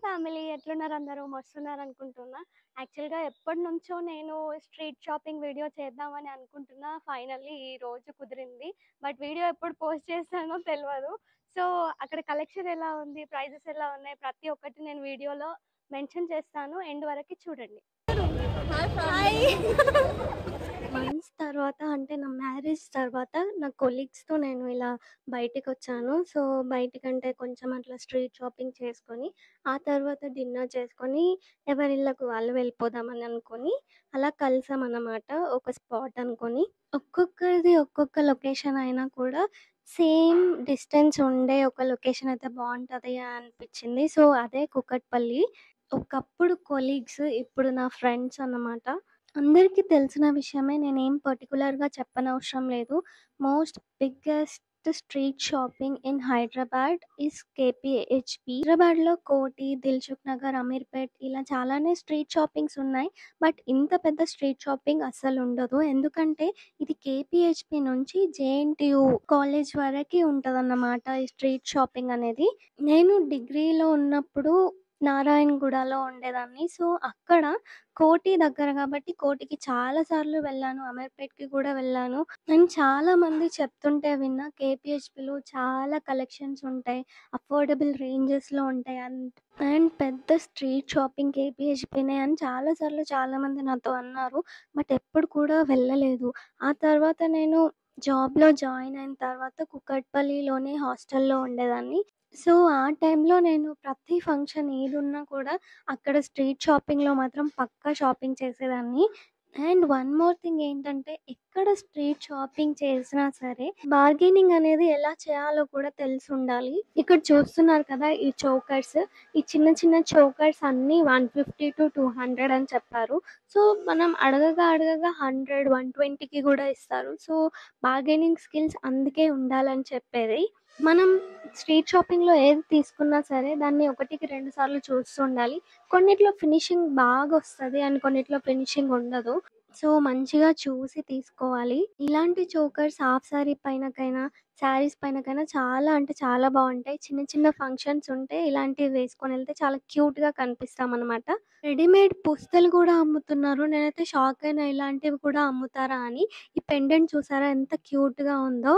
Family ఎట్లున్నారు అందరూ? మస్తున్నారనుకుంటున్నా. యాక్చువల్‌గా ఎప్పటినుంచో నేను స్ట్రీట్ షాపింగ్ వీడియో చేద్దామని అనుకుంటున్నా. ఫైనల్లీ ఈ రోజు కుదిరింది. బట్ వీడియో ఎప్పుడు పోస్ట్ చేస్తానో తెలవదు. సో, అక్కడ కలెక్షన్ ఎలా ఉంది? ప్రైజెస్ ఎలా ఉన్నాయి? ప్రతి ఒక్కటి నేను వీడియోలో మెన్షన్ చేస్తాను. ఎండ్ వరకి చూడండి. హాయ్. మంత్స్ తర్వాత అంటే నా మ్యారేజ్ తర్వాత నా కొలీగ్స్‌తో నేను ఇలా బయటికొచ్చాను. సో, బయటికంటే కొంచెం అట్లా స్ట్రీట్ షాపింగ్ చేసుకొని, ఆ తర్వాత డిన్నర్ చేసుకొని, ఎవరిళ్ళకు వాళ్ళు వెళ్ళిపోదామని అనుకోని, అలా కలిసామన్నమాట. ఒక స్పాట్ అనుకోని. ఒక్కొక్కరిది ఒక్కొక్క లొకేషన్ అయినా కూడా సేమ్ డిస్టెన్స్ ఉండే ఒక లొకేషన్ అయితే బావుంటది అనిపిచ్చింది. సో, అదే కూకట్పల్లి. ఒకప్పుడు కొలీగ్స్, ఇప్పుడు నా ఫ్రెండ్స్ అన్నమాట. అందరికీ తెలిసిన విషయమే. నేనేం పర్టిక్యులర్‌గా చెప్పనవసరం లేదు. Most biggest street shopping in Hyderabad is KPHP. హైదరాబాద్‌లో కోటి, దిల్సుఖ్ నగర్, అమీర్పేట్ ఇలా చాలానే స్ట్రీట్ షాపింగ్స్ ఉన్నాయి. బట్ ఇంత పెద్ద స్ట్రీట్ షాపింగ్ అస్సలుండదు. ఎందుకంటే ఇది కేపీహెచ్‌పీ నుంచి జేఎన్‌టీయూ కాలేజ్ వరకి ఉంటదన్నమాట ఈ స్ట్రీట్ షాపింగ్ అనేది. నేను డిగ్రీలో ఉన్నప్పుడు నారాయణగూడలో ఉండేదాన్ని. సో, అక్కడ కోటి దగ్గర కాబట్టి కోటికి చాలా సార్లు వెళ్ళాను. అమీర్పేట్‌కి కూడా వెళ్ళాను. నేను చాలామంది చెప్తుంటే విన్నా కేపీహెచ్‌పీలో చాలా కలెక్షన్స్ ఉంటాయి. అఫోర్డబుల్ రేంజెస్‌లో ఉంటాయి. అండ్ పెద్ద స్ట్రీట్ షాపింగ్ కేపీహెచ్‌పీనే అని చాలా సార్లు చాలామంది నాతో అన్నారు. బట్ ఎప్పుడు కూడా వెళ్ళలేదు. ఆ తర్వాత నేను జాబ్‌లో జాయిన్ అయిన తర్వాత కూకట్పల్లిలోనే హాస్టల్‌లో ఉండేదాన్ని. సో, ఆ టైంలో నేను ప్రతి ఫంక్షన్ ఏదున్నా కూడా అక్కడ స్ట్రీట్ షాపింగ్‌లో మాత్రం పక్కా షాపింగ్ చేసేదాన్ని. అండ్ వన్ మోర్ థింగ్ ఏంటంటే, ఎక్కడ స్ట్రీట్ షాపింగ్ చేసినా సరే, బార్గెనింగ్ అనేది ఎలా చేయాలో కూడా తెలిసుండాలి. ఇక్కడ చూస్తున్నారు కదా! ఈ చోకర్స్. ఈ చిన్న చిన్న చోకర్స్ అన్నీ 150-200 అని చెప్పారు. సో, మనం అడగగా అడగగా 100, 120కి కూడా ఇస్తారు. సో, బార్గెనింగ్ స్కిల్స్ అందుకే ఉండాలని చెప్పేది. మనం స్ట్రీట్ షాపింగ్‌లో ఏది తీసుకున్నా సరే దాన్ని ఒకటికి 2 సార్లు చూస్తుండాలి. కొన్నిట్లో ఫినిషింగ్ బాగొస్తది. అండ్ కొన్నిట్లో ఫినిషింగ్ ఉండదు. సో, మంచిగా చూసి తీసుకోవాలి. ఇలాంటి చోకర్స్ హాఫ్ సారీ పైనకైనా, శారీస్ పైనకైనా చాలా అంటే చాలా బావుంటాయి. చిన్న చిన్న ఫంక్షన్స్ ఉంటే ఇలాంటివి వేసుకొనెళ్తే చాలా క్యూట్‌గా కనిపిస్తామనమాట. రెడీమేడ్ పుస్తలు కూడా అమ్ముతున్నారు. నేనైతే షాక్ అయినా ఇలాంటివి కూడా అమ్ముతారా అని. ఈ పెండెంట్ చూసారా ఎంత క్యూట్‌గా ఉందో.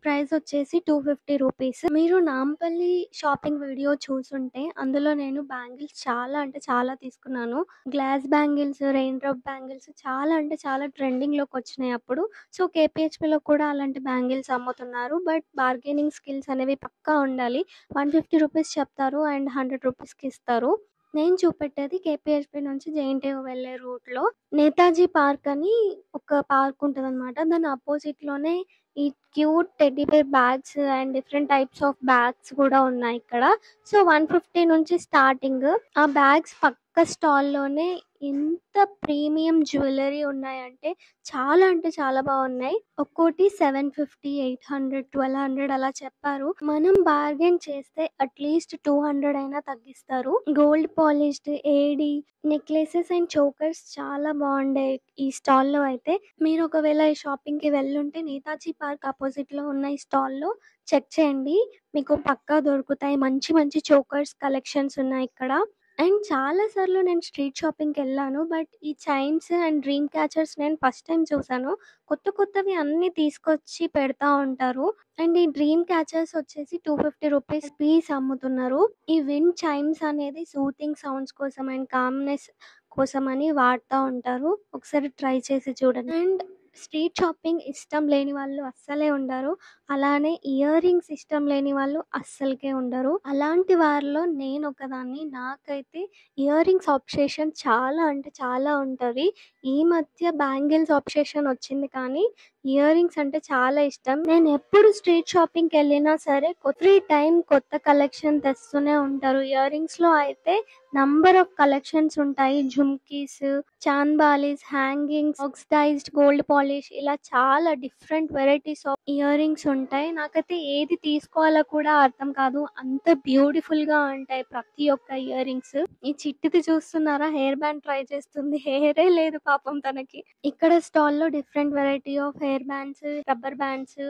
ప్రైస్ వచ్చేసి రూ. 250. మీరు నాంపల్లి షాపింగ్ వీడియో చూసుంటే అందులో నేను బ్యాంగిల్స్ చాలా అంటే చాలా తీసుకున్నాను. Glass bangles, rain drop bangles చాలా అంటే చాలా ట్రెండింగ్‌లోకొచ్చినాయి అప్పుడు. సో, కేపీహెచ్‌పీలో కూడా అలాంటి బ్యాంగిల్స్ అమ్ముతున్నారు. బట్ బార్గెనింగ్ స్కిల్స్ అనేవి పక్కా ఉండాలి. రూ. 150 చెప్తారు అండ్ రూ. 100కి ఇస్తారు. నేను చూపెట్టేది కేపీహెచ్‌పీ నుంచి జేఎన్‌టీయూ వెళ్ళే రూట్‌లో నేతాజీ పార్క్ అని ఒక పార్క్ ఉంటదనమాట. దాని అపోజిట్‌లోనే ఈ cute teddy bear bags and different types of bags కూడా ఉన్నాయి ఇక్కడ. సో, 150 నుంచి స్టార్టింగ్. ఆ బ్యాగ్స్ పక్క స్టాల్‌లోనే ఎంత ప్రీమియం జ్యువెల్లరీ ఉన్నాయంటే చాలా అంటే చాలా బాగున్నాయి. ఒక్కోటి 750, 800, 1200 అలా చెప్పారు. మనం బార్గెయిన్ చేస్తే అట్‌లీస్ట్ 200 అయినా తగ్గిస్తారు. Gold polished AD necklaces and chokers చాలా బాగుండాయి ఈ స్టాల్‌లో అయితే. మీరు ఒకవేళ ఈ షాపింగ్‌కి వెళ్ళుంటే నేతాజీ పార్క్ అపోజిట్‌లో ఉన్న ఈ స్టాల్‌లో చెక్ చేయండి. మీకు పక్కా దొరుకుతాయి. మంచి మంచి చోకర్స్ కలెక్షన్స్ ఉన్నాయి ఇక్కడ. అండ్ చాలా సార్లు నేను స్ట్రీట్ షాపింగ్‌కెళ్ళాను. బట్ ఈ చైన్స్ అండ్ డ్రీమ్ క్యాచర్స్ నేను ఫస్ట్ టైమ్ చూసాను. కొత్త కొత్తవి అన్నీ తీసుకొచ్చి పెడతా ఉంటారు. అండ్ ఈ డ్రీమ్ క్యాచర్స్ వచ్చేసి రూ. 250 పీస్ అమ్ముతున్నారు. ఈ విండ్ చైమ్స్ అనేది సూతింగ్ సౌండ్స్ కోసం అండ్ కామ్‌నెస్ కోసమని వాడతా ఉంటారు. ఒకసారి ట్రై చేసి చూడండి. అండ్ స్ట్రీట్ షాపింగ్ ఇష్టం లేని వాళ్ళు అస్సలే ఉండరు. అలానే ఇయర్ రింగ్స్ ఇష్టం లేని వాళ్ళు అస్సలకే ఉండరు. అలాంటి వారిలో నేనొకదాన్ని. నాకైతే ఇయర్ రింగ్స్ అబ్సెషన్ చాలా అంటే చాలా ఉంటది. ఈ మధ్య బ్యాంగిల్స్ అబ్సెషన్ వచ్చింది కానీ ఇయర్ రింగ్స్ అంటే చాలా ఇష్టం. నేను ఎప్పుడు స్ట్రీట్ షాపింగ్‌కెళ్ళినా సరే ఎవ్రీ టైమ్ కొత్త కలెక్షన్ తెస్తూనే ఉంటారు. ఇయర్ రింగ్స్‌లో అయితే నంబర్ ఆఫ్ కలెక్షన్స్ ఉంటాయి. జుమ్కీస్, చాన్ బాలీస్, హ్యాంగింగ్స్, ఆక్సిడైజ్డ్ గోల్డ్ పాలిష్ ఇలా చాలా different varieties of ear rings ఉంటాయి. నాకైతే ఏది తీసుకోవాలో కూడా అర్థం కాదు. అంత బ్యూటిఫుల్‌గా ఉంటాయి ప్రతి ఒక్క ఇయర్ రింగ్స్. ఈ చిట్టిది చూస్తున్నారా? హెయిర్ బ్యాండ్ ట్రై చేస్తుంది. హెయిరే లేదు పాపం తనకి. ఇక్కడ స్టాల్‌లో different variety of hair bands, rubber bands,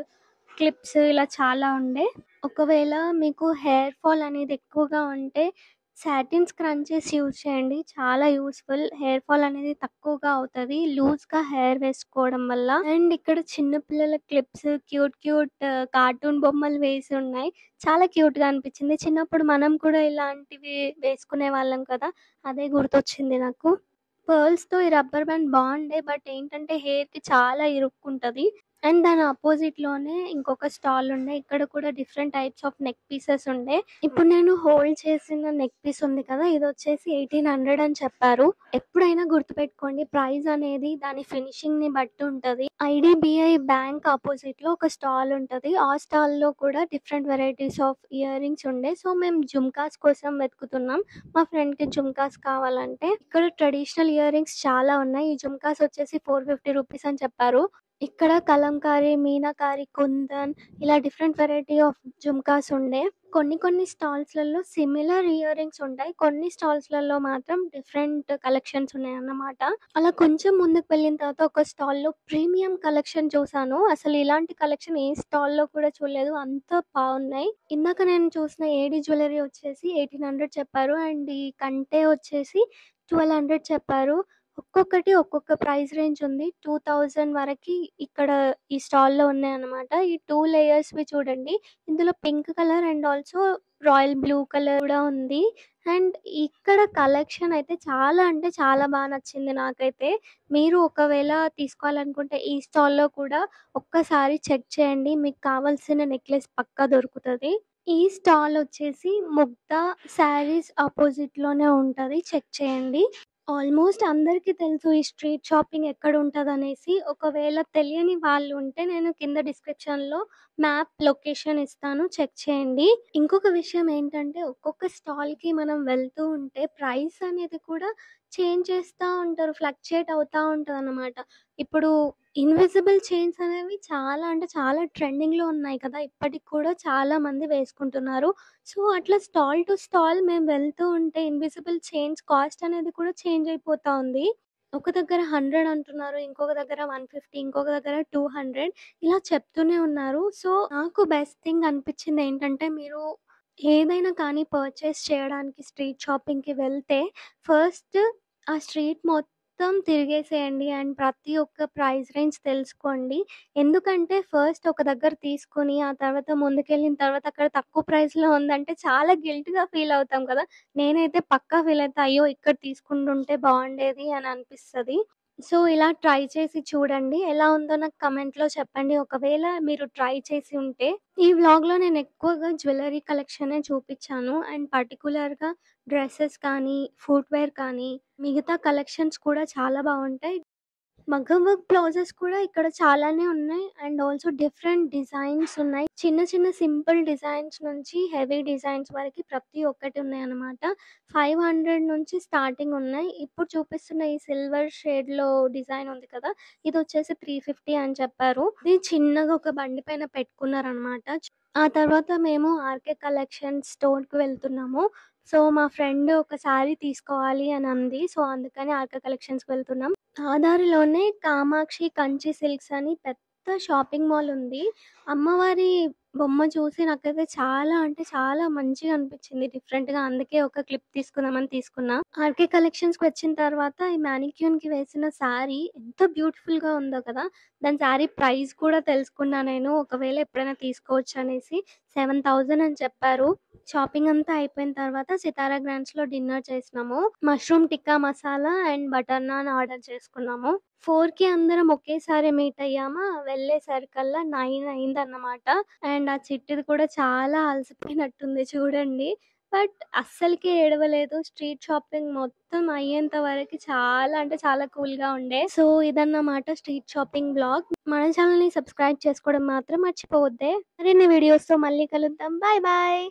clips ఇలా చాలా ఉండే. ఒకవేళ మీకు హెయిర్ ఫాల్ అనేది ఎక్కువగా ఉంటే సాటిన్ స్క్రంచీస్ యూజ్ చేయండి. చాలా యూజ్‌ఫుల్. హెయిర్ ఫాల్ అనేది తక్కువగా అవుతది. లూజ్‌గా హెయిర్ వేసుకోవడం వల్ల. అండ్ ఇక్కడ చిన్న పిల్లల క్లిప్స్ క్యూట్ క్యూట్ కార్టూన్ బొమ్మలు వేసున్నాయి. చాలా క్యూట్‌గా అనిపించింది. చిన్నప్పుడు మనం కూడా ఇలాంటివి వేసుకునేవాళ్ళం కదా! అదే గుర్తొచ్చింది నాకు. పర్ల్స్‌తో ఈ రబ్బర్ బ్యాండ్ బావుండే. బట్ ఏంటంటే హెయిర్‌కి చాలా ఇరుక్కుంటది. అండ్ దాని అపోజిట్‌లోనే ఇంకొక స్టాల్ ఉండే. ఇక్కడ కూడా different types of neck pieces ఉండే. ఇప్పుడు నేను హోల్డ్ చేసిన నెక్ పీస్ ఉంది కదా! ఇదొచ్చేసి 1800 అని చెప్పారు. ఎప్పుడైనా గుర్తుపెట్టుకోండి ప్రైస్ అనేది దాని ఫినిషింగ్‌ని బట్టి ఉంటది. ఐడీబీఐ బ్యాంక్ అపోజిట్‌లో ఒక స్టాల్ ఉంటది. ఆ స్టాల్‌లో కూడా different varieties of ear rings ఉండే. సో, మేము జుమ్కాస్ కోసం వెతుకుతున్నాం. మా ఫ్రెండ్‌కి జుమ్కాస్ కావాలంటే. ఇక్కడ ట్రెడిషనల్ ఇయర్ రింగ్స్ చాలా ఉన్నాయి. ఈ జుమ్కాస్ వచ్చేసి 450 రూపీస్ అని చెప్పారు. ఇక్కడ కలంకారీ, మీనాకారి, కుందన్ ఇలా డిఫరెంట్ వెరైటీ ఆఫ్ జుమ్కాస్ ఉండే. కొన్ని కొన్ని స్టాల్స్‌లలో సిమిలర్ ఇయర్ రింగ్స్ ఉంటాయి. కొన్ని స్టాల్స్‌లలో మాత్రం డిఫరెంట్ కలెక్షన్స్ ఉన్నాయన్నమాట. అలా కొంచెం ముందుకు వెళ్ళిన తర్వాత ఒక స్టాల్‌లో ప్రీమియం కలెక్షన్ చూసాను. అసలు ఇలాంటి కలెక్షన్ ఏ స్టాల్‌లో కూడా చూడలేదు. అంత బావున్నాయి. ఇందాక నేను చూసిన ఏడీ జ్యువెలరీ వచ్చేసి 1800 చెప్పారు. అండ్ ఈ కంటే వచ్చేసి 1200 చెప్పారు. ఒక్కొక్కటి ఒక్కొక్క ప్రైస్ రేంజ్ ఉంది. 2000 వరకి ఇక్కడ ఈ స్టాల్‌లో ఉన్నాయన్నమాట. ఈ 2 లేయర్స్‌వి చూడండి. ఇందులో pink colour and also royal blue colour కూడా ఉంది. అండ్ ఇక్కడ కలెక్షన్ అయితే చాలా అంటే చాలా నచ్చింది నాకైతే. మీరు ఒకవేళ తీసుకోవాలనుకుంటే ఈ స్టాల్‌లో కూడా ఒక్కసారి చెక్ చేయండి. మీకు కావాల్సిన నెక్లెస్ పక్కా దొరుకుతది. ఈ స్టాల్ వచ్చేసి ముగ్ధా శారీస్ అపోజిట్‌లోనే ఉంటది. చెక్ చేయండి. ఆల్మోస్ట్ అందరికీ తెలుసు ఈ స్ట్రీట్ షాపింగ్ ఎక్కడుంటదనేసి. ఒకవేళ తెలియని వాళ్ళు ఉంటే నేను కింద డిస్క్రిప్షన్‌లో మ్యాప్ లొకేషన్ ఇస్తాను. చెక్ చేయండి. ఇంకొక విషయం ఏంటంటే ఒక్కొక్క స్టాల్‌కి మనం వెళ్తూ ఉంటే ప్రైస్ అనేది కూడా చేంజ్ చేస్తా ఉంటారు. ఫ్లక్చుయేట్ అవుతా ఉంటదనమాట. ఇప్పుడు ఇన్విజిబుల్ చైన్స్ అనేవి చాలా అంటే చాలా ట్రెండింగ్‌లో ఉన్నాయి కదా! ఇప్పటికి కూడా చాలా మంది వేసుకుంటున్నారు. సో, అట్లా స్టాల్ టు స్టాల్ మేము వెళ్తూ ఉంటే ఇన్విజిబుల్ చైన్స్ కాస్ట్ అనేది కూడా చేంజ్ అయిపోతా ఉంది. ఒక దగ్గర 100 అంటున్నారు. ఇంకొక దగ్గర 150, ఇంకొక దగ్గర 200 ఇలా చెప్తూనే ఉన్నారు. సో, నాకు బెస్ట్ థింగ్ అనిపించిందేంటంటే మీరు ఏదైనా కానీ పర్చేస్ చేయడానికి స్ట్రీట్ షాపింగ్‌కి వెళ్తే ఫస్ట్ ఆ స్ట్రీట్ మొత్తం తిరిగేసేయండి. అండ్ ప్రతి ఒక్క ప్రైస్ రేంజ్ తెలుసుకోండి. ఎందుకంటే ఫస్ట్ ఒక దగ్గర తీసుకొని, ఆ తర్వాత ముందుకెళ్ళిన తర్వాత అక్కడ తక్కువ ప్రైస్‌లో ఉందంటే చాలా గిల్ట్‌గా ఫీల్ అవుతాం కదా! నేనైతే పక్కా ఫీల్ అయితా. అయ్యో! ఇక్కడ తీసుకుంటుంటే బావుండేది అని అనిపిస్తది. సో, ఇలా ట్రై చేసి చూడండి. ఎలా ఉందో నాకు కమెంట్‌లో చెప్పండి. ఒకవేళ మీరు ట్రై చేసి ఉంటే. ఈ వ్లాగ్‌లో నేను ఎక్కువగా జ్యువెల్లరీ కలెక్షనే చూపిచ్చాను. అండ్ పర్టిక్యులర్‌గా డ్రెసెస్ కానీ, ఫుట్‌వేర్ కానీ, మిగతా కలెక్షన్స్ కూడా చాలా బావుంటాయి. మగ్గం వర్క్ బ్లౌజెస్ కూడా ఇక్కడ చాలానే ఉన్నాయి. అండ్ ఆల్సో డిఫరెంట్ డిజైన్స్ ఉన్నాయి. చిన్న చిన్న సింపుల్ డిజైన్స్ నుంచి హెవీ డిజైన్స్ వరకి ప్రతి ఒక్కటి ఉన్నాయన్నమాట. 500 నుంచి స్టార్టింగ్ ఉన్నాయి. ఇప్పుడు చూపిస్తున్న ఈ సిల్వర్ షేడ్‌లో డిజైన్ ఉంది కదా! ఇదొచ్చేసి 350 అని చెప్పారు. ఇది చిన్నగా ఒక బండి పైన పెట్టుకున్నారనమాట. ఆ తర్వాత మేము ఆర్‌కే కలెక్షన్స్ స్టోర్‌కి వెళ్తున్నాము. సో, మా ఫ్రెండ్ ఒక శారీ తీసుకోవాలి అని అంది. సో, అందుకని ఆర్‌కే కలెక్షన్స్‌కి వెళ్తున్నాం. ఆ దారిలోనే కామాక్షి కంచి సిల్క్స్ అని పెద్ద షాపింగ్ మాల్ ఉంది. అమ్మవారి బొమ్మ చూసి నాకైతే చాలా అంటే చాలా మంచిగా అనిపించింది డిఫరెంట్‌గా. అందుకే ఒక క్లిప్ తీసుకుందామని తీసుకున్నా. ఆర్‌కే కలెక్షన్స్‌కి వచ్చిన తర్వాత ఈ మానిక్యూన్‌కి వేసిన శారీ ఎంత బ్యూటిఫుల్‌గా ఉందో కదా! దాని శారీ ప్రైస్ కూడా తెలుసుకున్నా నేను. ఒకవేళ ఎప్పుడైనా తీసుకోవచ్చు అనేసి 7000 అని చెప్పారు. షాపింగ్ అంతా అయిపోయిన తర్వాత సితారా గ్రాండ్స్‌లో డిన్నర్ చేసినాము. Mushroom tikka masala and butter non order చేసుకున్నాము. 4కి అందరం ఒకేసారి మీట్ అయ్యామా, వెళ్ళేసరికల్లా 9 అయిందన్నమాట. అండ్ ఆ చిట్టిది కూడా చాలా అలసిపోయినట్టుంది చూడండి. బట్ అస్సలకి ఏడవలేదు. స్ట్రీట్ షాపింగ్ మొత్తం అయ్యేంత వరకి చాలా అంటే చాలా కూల్‌గా ఉండే. సో, ఇదన్నమాట స్ట్రీట్ షాపింగ్ వ్లాగ్. మన ఛానెల్‌ని సబ్స్క్రైబ్ చేసుకోవడం మాత్రం మర్చిపోవద్దే. మరిన్ని వీడియోస్‌తో మళ్ళీ కలుద్దాం. Bye bye.